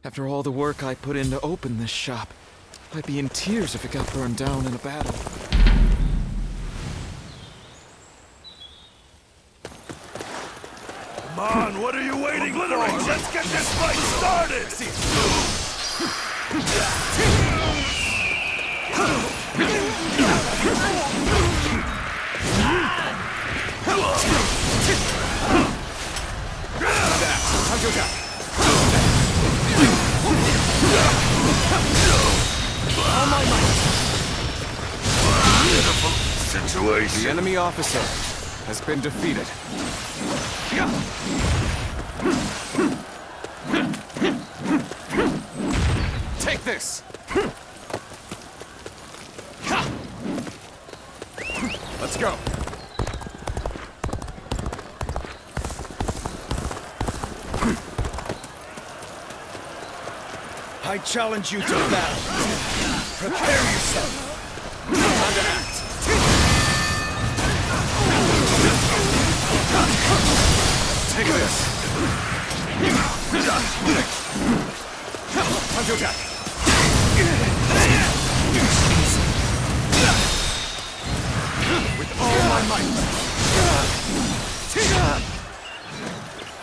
After all the work I put in to open this shop, I'd be in tears if it got burned down in a battle. Come on, what are you waiting for? Let's get this fight started! Pitiful situation. The enemy officer has been defeated. Take this! Let's go. I challenge you to battle. Prepare yourself. Time to act. Take this. Time to attack. With all my might.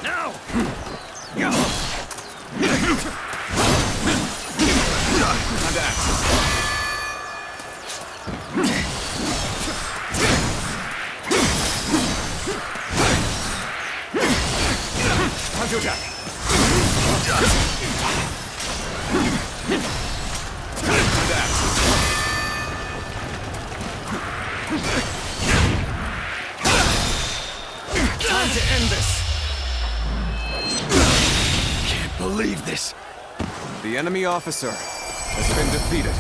Now! Time to act. Time to attack. Time to act. Time to end this. Can't believe this. The enemy officer has been defeated.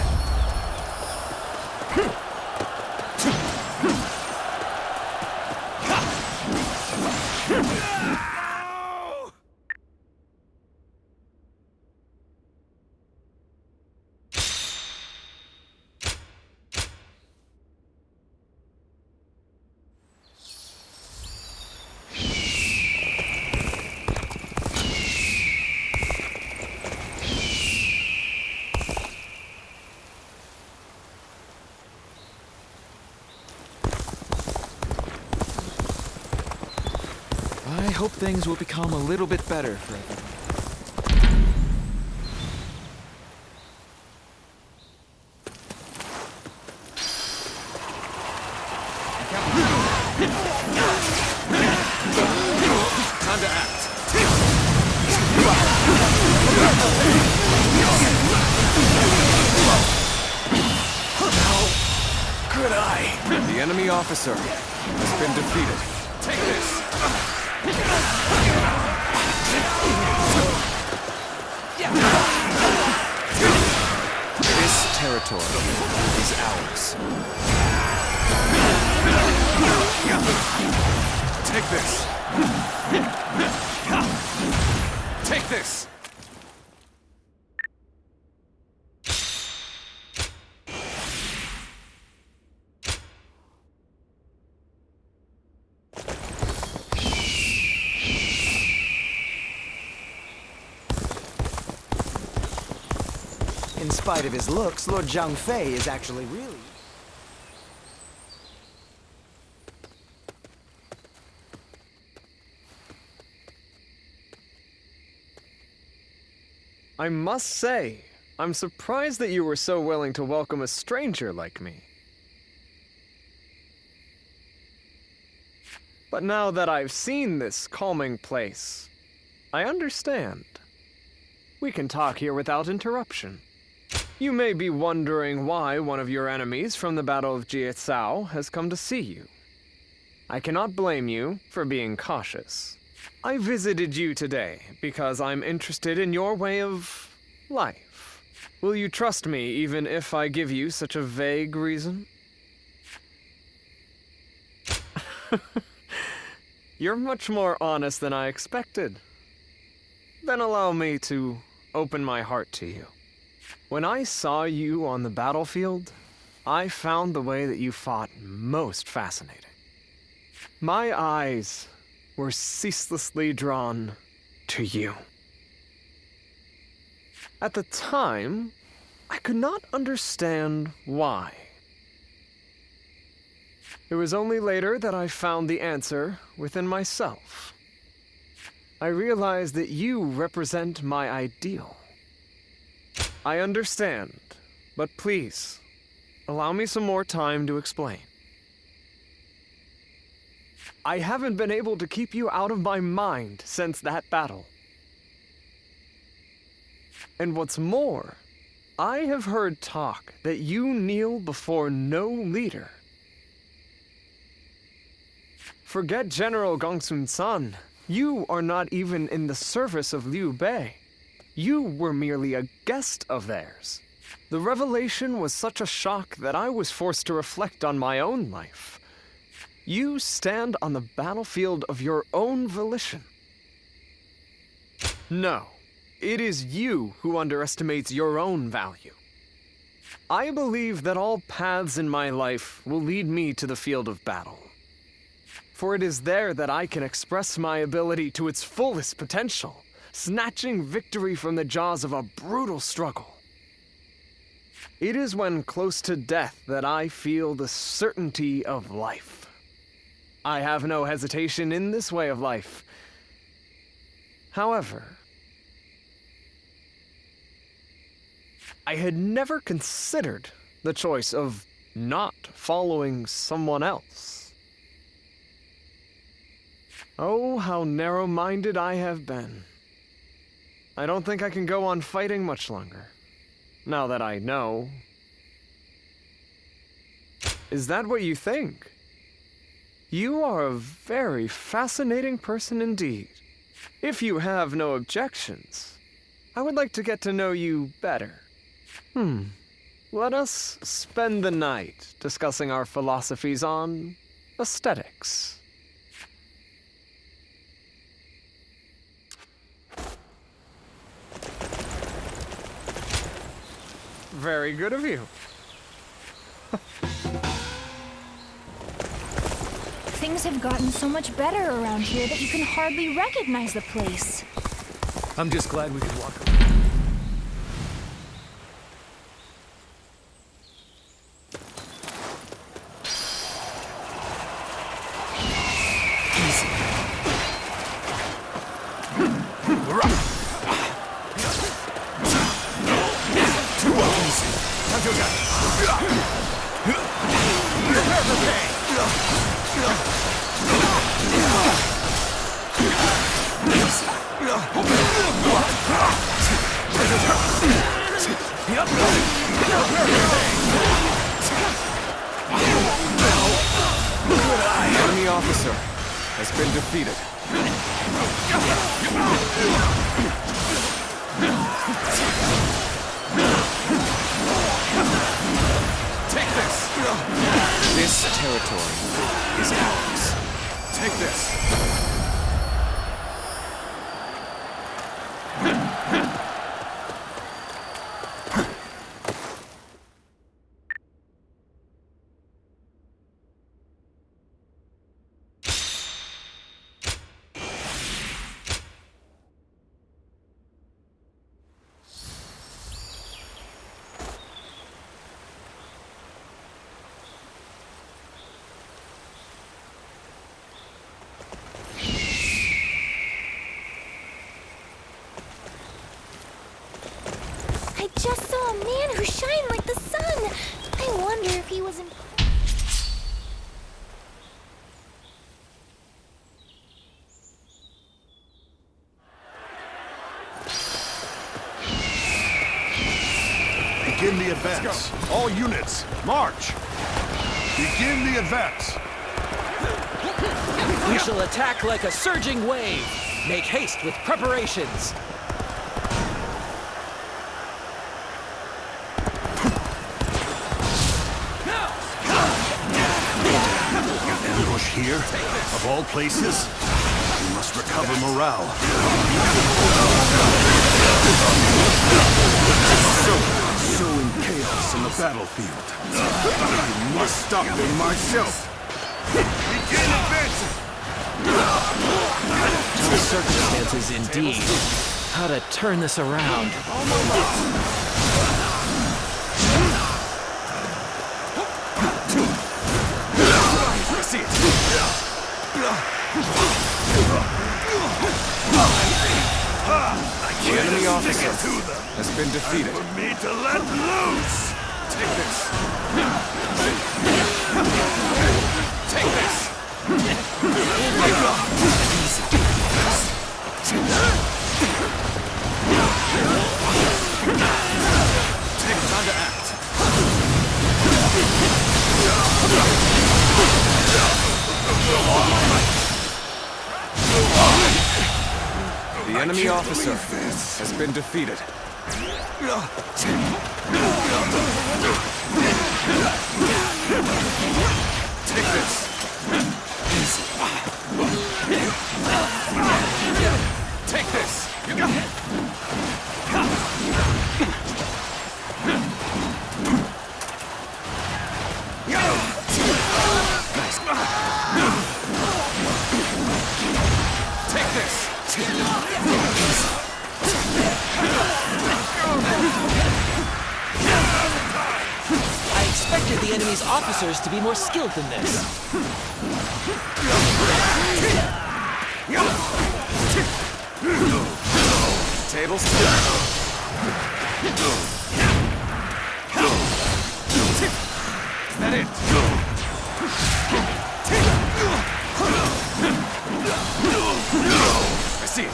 I hope things will become a little bit better for everyone. Time to act. How could I? The enemy officer has been defeated. Take this. This territory is ours. Take this. Take this. In spite of his looks, Lord Zhang Fei is actually really... I must say, I'm surprised that you were so willing to welcome a stranger like me. But now that I've seen this calming place, I understand. We can talk here without interruption. You may be wondering why one of your enemies from the Battle of Jiezhou has come to see you. I cannot blame you for being cautious. I visited you today because I'm interested in your way of life. Will you trust me even if I give you such a vague reason? You're much more honest than I expected. Then allow me to open my heart to you. When I saw you on the battlefield, I found the way that you fought most fascinating. My eyes were ceaselessly drawn to you. At the time, I could not understand why. It was only later that I found the answer within myself. I realized that you represent my ideal. I understand, but please, allow me some more time to explain. I haven't been able to keep you out of my mind since that battle. And what's more, I have heard talk that you kneel before no leader. Forget General Gongsun-san. You are not even in the service of Liu Bei. You were merely a guest of theirs. The revelation was such a shock that I was forced to reflect on my own life. You stand on the battlefield of your own volition. No, it is you who underestimates your own value. I believe that all paths in my life will lead me to the field of battle. For it is there that I can express my ability to its fullest potential, snatching victory from the jaws of a brutal struggle. It is when close to death that I feel the certainty of life. I have no hesitation in this way of life. However, I had never considered the choice of not following someone else. Oh, how narrow-minded I have been. I don't think I can go on fighting much longer, now that I know. Is that what you think? You are a very fascinating person indeed. If you have no objections, I would like to get to know you better. Let us spend the night discussing our philosophies on aesthetics. Very good of you. Things have gotten so much better around here that you can hardly recognize the place. I'm just glad we could walk. Enemy officer has been defeated. Take this! This territory is ours. Take this! I just saw a man who shined like the sun. I wonder if he was in... Begin the advance. All units, march! Begin the advance. We shall attack like a surging wave. Make haste with preparations. Ambush here, of all places. We must recover morale. Sowing chaos in the battlefield. I must stop them myself. Begin advancing. The circumstances indeed. how to turn this around. I see it. The enemy officer has been defeated. For me to let loose. Take this. Take this. Take time to act. The enemy officer has been defeated. Take this. Take this. You got it. Take this. I expected the enemy's officers to be more skilled than this. Tables turned. Is that it? I see it.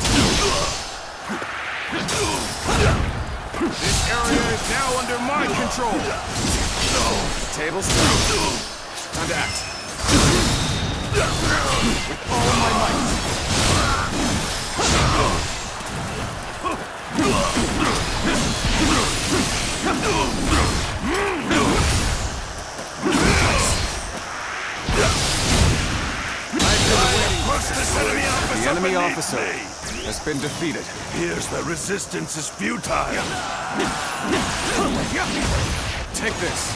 This area is now under my control. Tables turned. Time to act. With all my might. The enemy officer has been defeated. Here's the resistance is futile. Take this.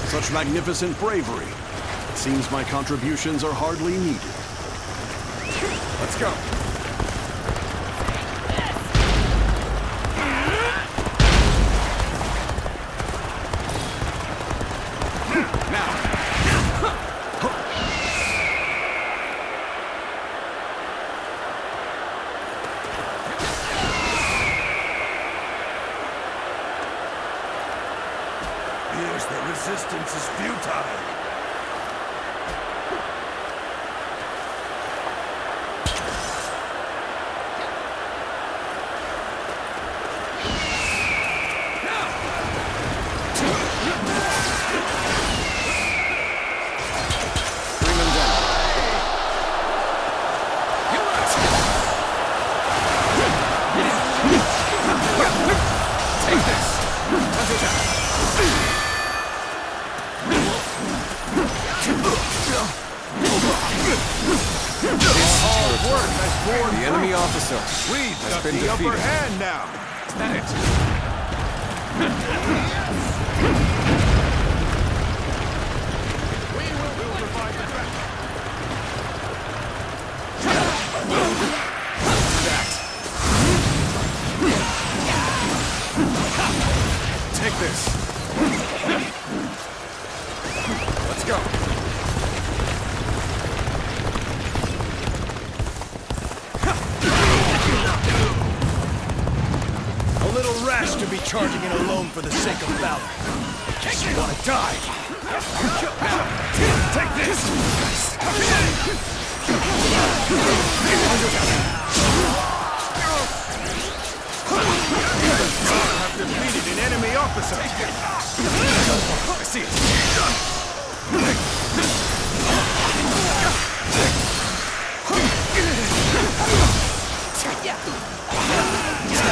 Such magnificent bravery. It seems my contributions are hardly needed. Let's go. Here's the resistance is futile. Bring them down. Take this. The enemy officer We've has got been the upper defeated. hand now. Is that it? We will provide the backup. Take this. Let's go. A little rash to be charging in alone for the sake of valor. Guess you want to die. Take this. I've defeated an enemy officer. I see it.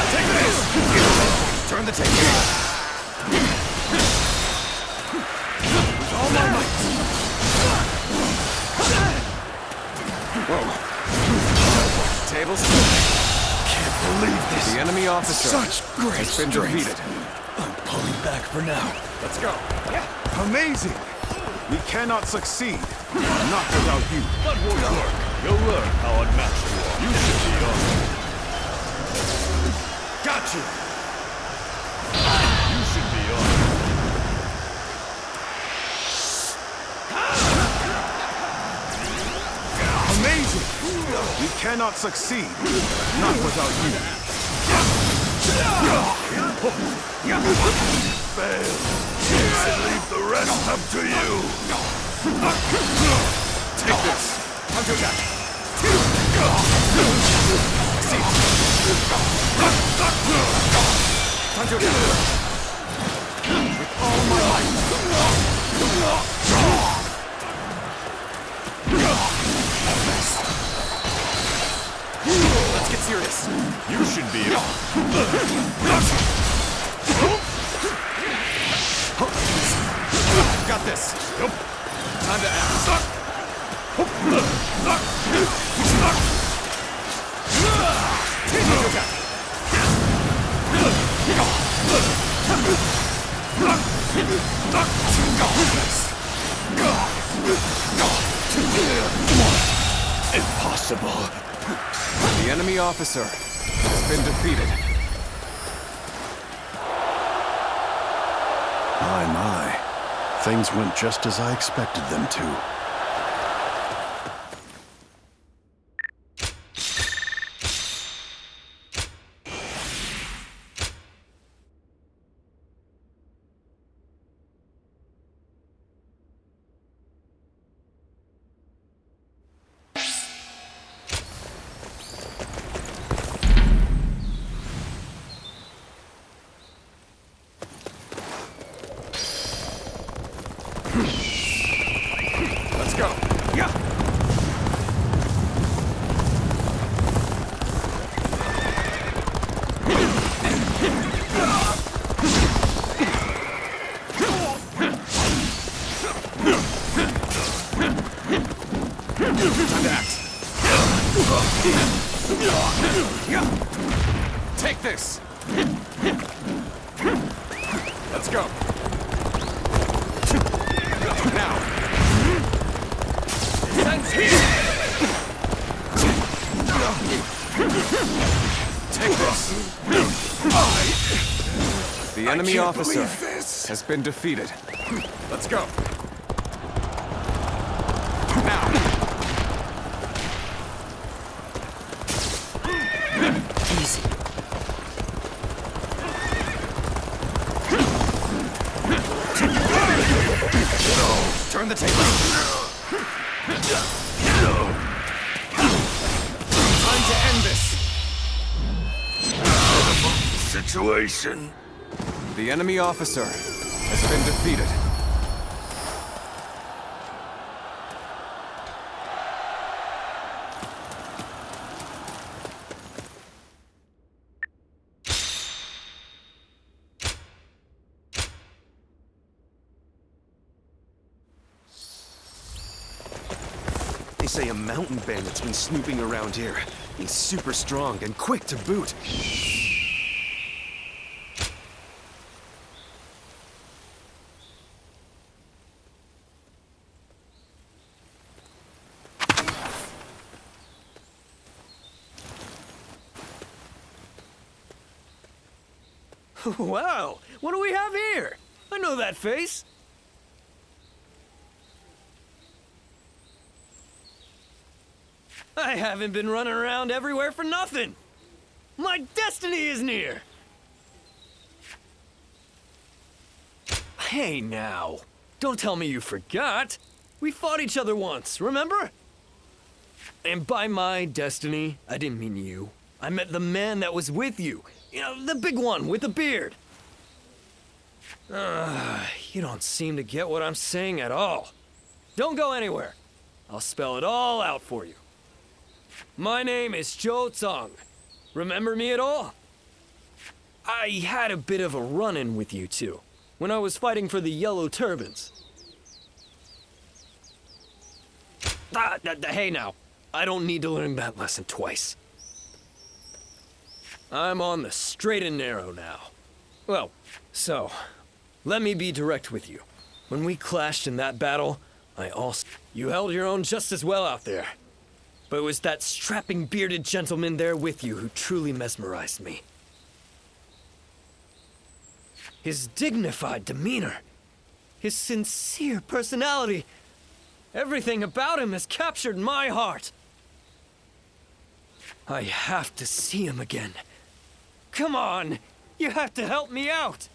Take this. Turn the tape. With all my might. Whoa. Tables. Can't believe this. The enemy officer Such great has been strength. defeated. I'm pulling back for now. Let's go. Amazing. We cannot succeed. Not without you. That won't work. You'll learn how unmatched you are. You should be honored. Got you! You should be honored. Amazing! We cannot succeed. Not without you. Fail. I leave the rest up to you. Take this. Counter attack. See. Counter attack. With all my might. Let's get serious. You should be. Got this. Time to act. Counter attack. Impossible. The enemy officer has been defeated. My. Things went just as I expected them to. Let's go. Yeah. Time to act. Take this. Let's go. Now. Sense here. Take this. The enemy officer has been defeated. Let's go. Now. Easy. Turn the table. Time to end this. Situation. The enemy officer has been defeated. They say a mountain bandit's been snooping around here. He's super strong and quick to boot. Wow, what do we have here? I know that face. I haven't been running around everywhere for nothing. My destiny is near. Hey now, don't tell me you forgot. We fought each other once, remember? And by my destiny, I didn't mean you. I meant the man that was with you. You know, the big one with the beard. You don't seem to get what I'm saying at all. Don't go anywhere. I'll spell it all out for you. My name is Zhou Tsang. Remember me at all? I had a bit of a run-in with you two when I was fighting for the Yellow Turbans. Hey now, I don't need to learn that lesson twice. I'm on the straight and narrow now. Well, so, let me be direct with you. When we clashed in that battle, You held your own just as well out there. But it was that strapping bearded gentleman there with you who truly mesmerized me. His dignified demeanor, his sincere personality, everything about him has captured my heart. I have to see him again. Come on, you have to help me out.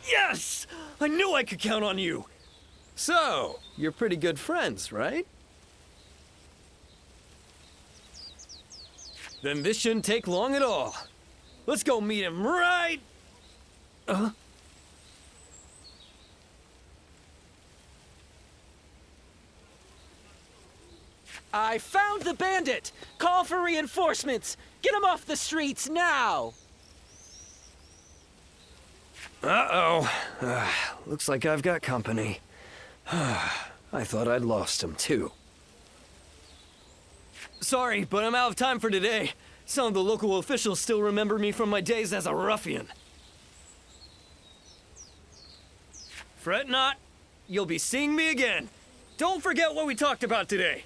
Yes! I knew I could count on you. So, you're pretty good friends, right? Then this shouldn't take long at all. Let's go meet him right... I found the bandit! Call for reinforcements! Get him off the streets now! Uh-oh. Looks like I've got company. I thought I'd lost him, too. Sorry, but I'm out of time for today. Some of the local officials still remember me from my days as a ruffian. Fret not. You'll be seeing me again. Don't forget what we talked about today.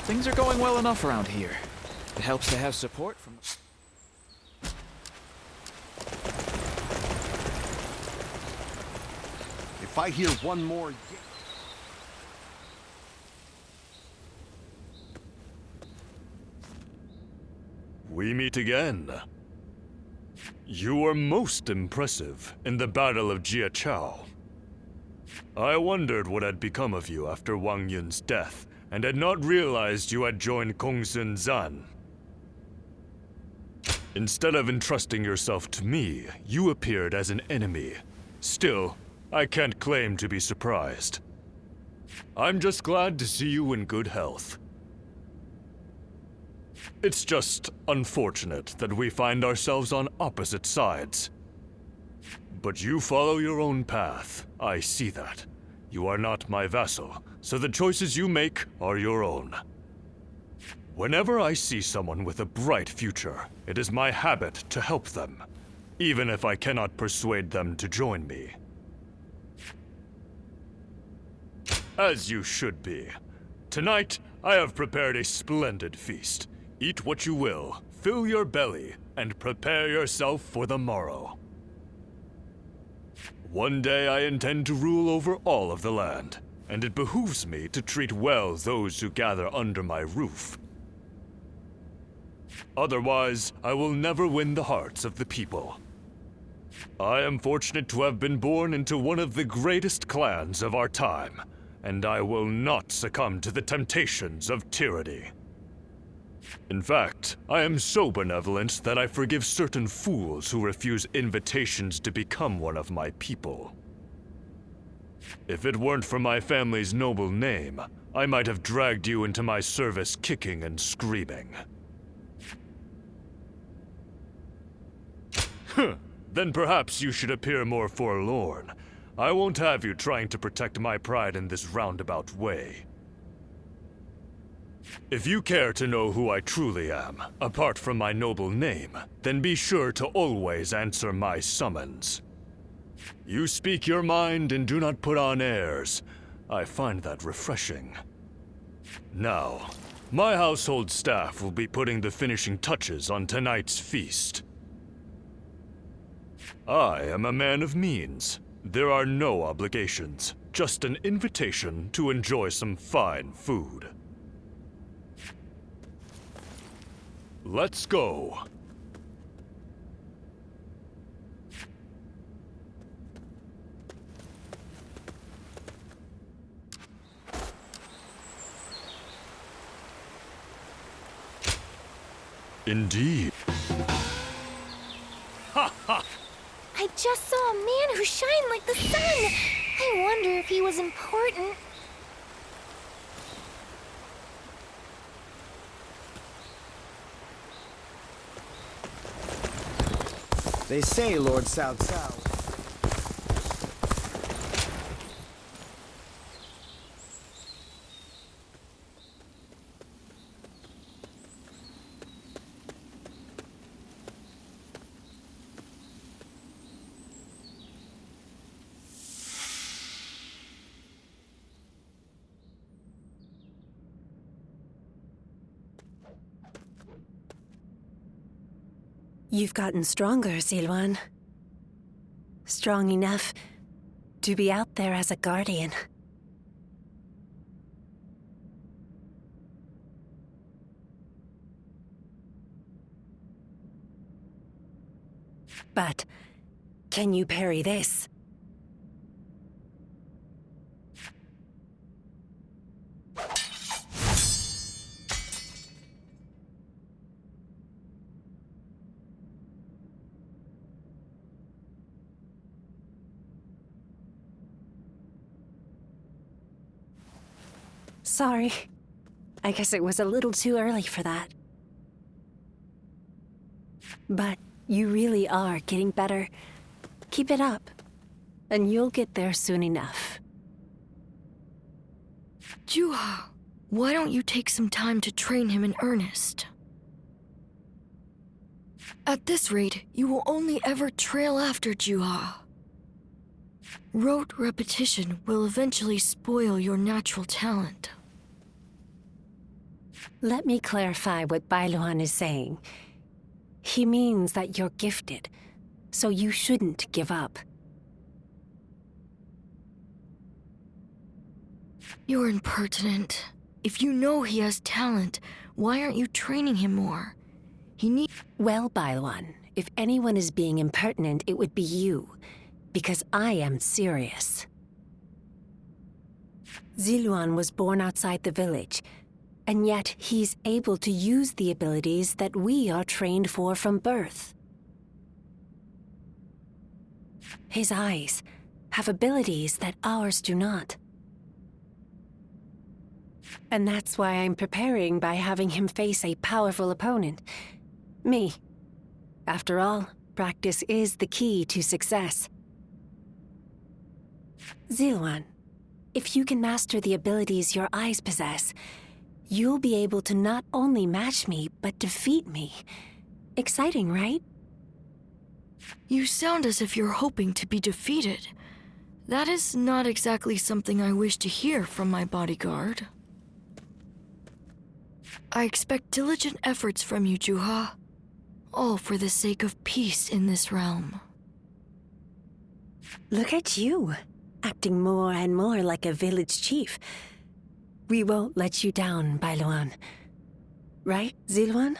Things are going well enough around here. It helps to have support from... If I hear one more... We meet again. You were most impressive in the Battle of Jiachao. I wondered what had become of you after Wang Yun's death, and had not realized you had joined Kongsun Zan. Instead of entrusting yourself to me, you appeared as an enemy. Still, I can't claim to be surprised. I'm just glad to see you in good health. It's just unfortunate that we find ourselves on opposite sides. But you follow your own path, I see that. You are not my vassal, so the choices you make are your own. Whenever I see someone with a bright future, it is my habit to help them, even if I cannot persuade them to join me. As you should be. Tonight, I have prepared a splendid feast. Eat what you will, fill your belly, and prepare yourself for the morrow. One day I intend to rule over all of the land, and it behooves me to treat well those who gather under my roof. Otherwise, I will never win the hearts of the people. I am fortunate to have been born into one of the greatest clans of our time, and I will not succumb to the temptations of tyranny. In fact, I am so benevolent that I forgive certain fools who refuse invitations to become one of my people. If it weren't for my family's noble name, I might have dragged you into my service kicking and screaming. Then perhaps you should appear more forlorn. I won't have you trying to protect my pride in this roundabout way. If you care to know who I truly am, apart from my noble name, then be sure to always answer my summons. You speak your mind and do not put on airs. I find that refreshing. Now, my household staff will be putting the finishing touches on tonight's feast. I am a man of means. There are no obligations, just an invitation to enjoy some fine food. Let's go. Indeed. Ha ha! I just saw a man who shined like the sun. I wonder if he was important. They say Lord Cao Cao. You've gotten stronger, Zilwan. Strong enough to be out there as a guardian. But can you parry this? Sorry. I guess it was a little too early for that. But you really are getting better. Keep it up, and you'll get there soon enough. Juha, why don't you take some time to train him in earnest? At this rate, you will only ever trail after Juha. Rote repetition will eventually spoil your natural talent. Let me clarify what Bailuan is saying. He means that you're gifted, so you shouldn't give up. You're impertinent. If you know he has talent, why aren't you training him more? Well, Bailuan, if anyone is being impertinent, it would be you, because I am serious. Ziluan was born outside the village, and yet he's able to use the abilities that we are trained for from birth. His eyes have abilities that ours do not. And that's why I'm preparing by having him face a powerful opponent. Me. After all, practice is the key to success. Ziluan, if you can master the abilities your eyes possess, you'll be able to not only match me, but defeat me. Exciting, right? You sound as if you're hoping to be defeated. That is not exactly something I wish to hear from my bodyguard. I expect diligent efforts from you, Juha. All for the sake of peace in this realm. Look at you, acting more and more like a village chief. We won't let you down, Bailuan. Right, Ziluan?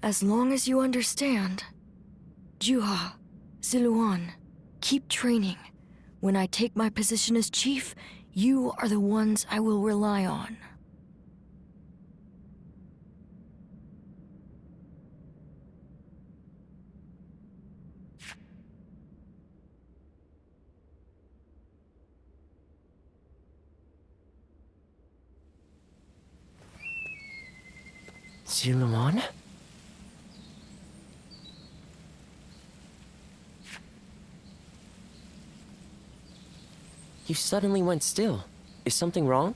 As long as you understand. Juha, Ziluan, keep training. When I take my position as chief, you are the ones I will rely on. Ziluan? You suddenly went still. Is something wrong?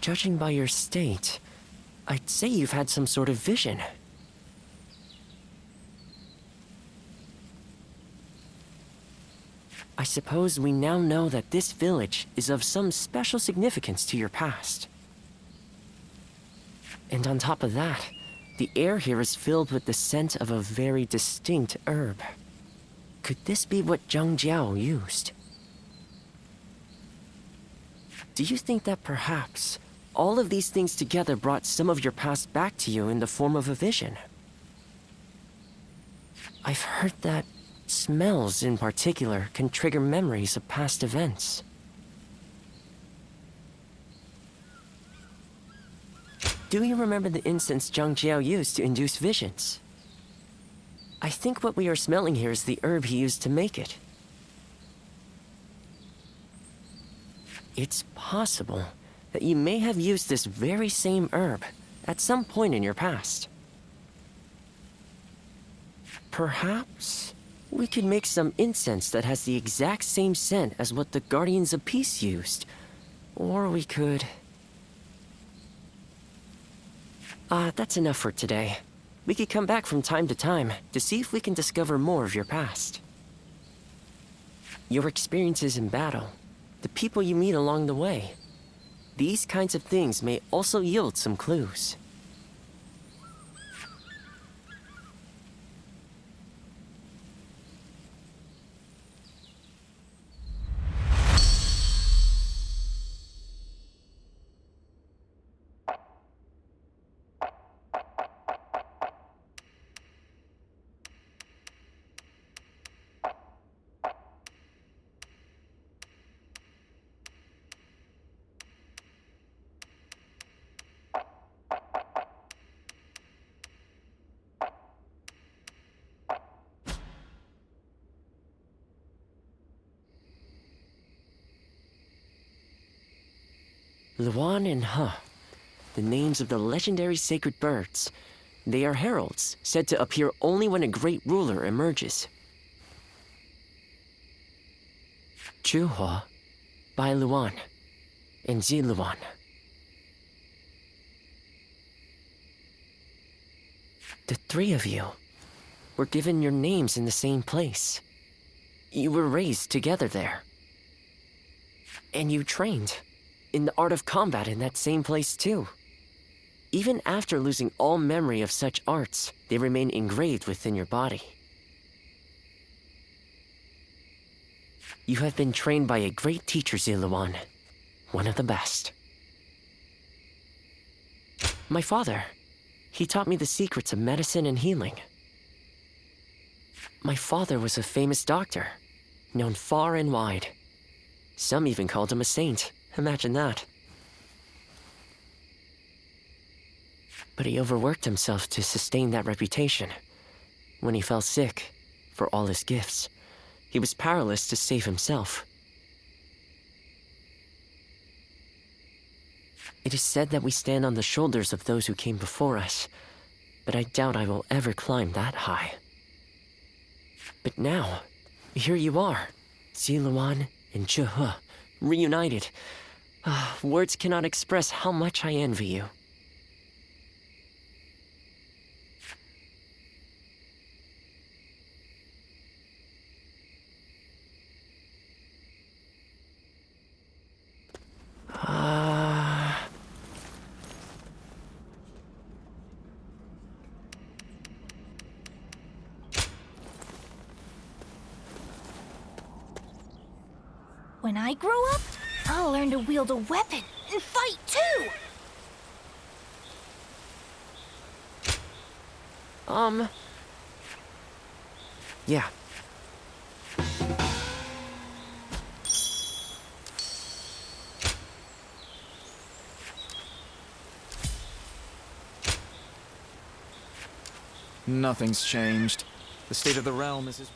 Judging by your state, I'd say you've had some sort of vision. I suppose we now know that this village is of some special significance to your past. And on top of that, the air here is filled with the scent of a very distinct herb. Could this be what Zhang Jiao used? Do you think that perhaps all of these things together brought some of your past back to you in the form of a vision? I've heard that smells in particular can trigger memories of past events. Do you remember the incense Zhang Jiao used to induce visions? I think what we are smelling here is the herb he used to make it. It's possible that you may have used this very same herb at some point in your past. Perhaps we could make some incense that has the exact same scent as what the Guardians of Peace used. Or we could... that's enough for today. We could come back from time to time to see if we can discover more of your past. Your experiences in battle, the people you meet along the way. These kinds of things may also yield some clues. Luan and Huh, the names of the legendary sacred birds. They are heralds, said to appear only when a great ruler emerges. Chuhua, Bai Luan, and Ziluan. The three of you were given your names in the same place. You were raised together there. And you trained in the art of combat in that same place too. Even after losing all memory of such arts, they remain engraved within your body. You have been trained by a great teacher, Ziluan, one of the best. My father, he taught me the secrets of medicine and healing. My father was a famous doctor, known far and wide. Some even called him a saint. Imagine that. But he overworked himself to sustain that reputation. When he fell sick, for all his gifts, he was powerless to save himself. It is said that we stand on the shoulders of those who came before us, but I doubt I will ever climb that high. But now, here you are, Ziluan and Chuhua, reunited. Words cannot express how much I envy you. When I grow up, I'll learn to wield a weapon and fight too! Yeah. Nothing's changed. The state of the realm is as...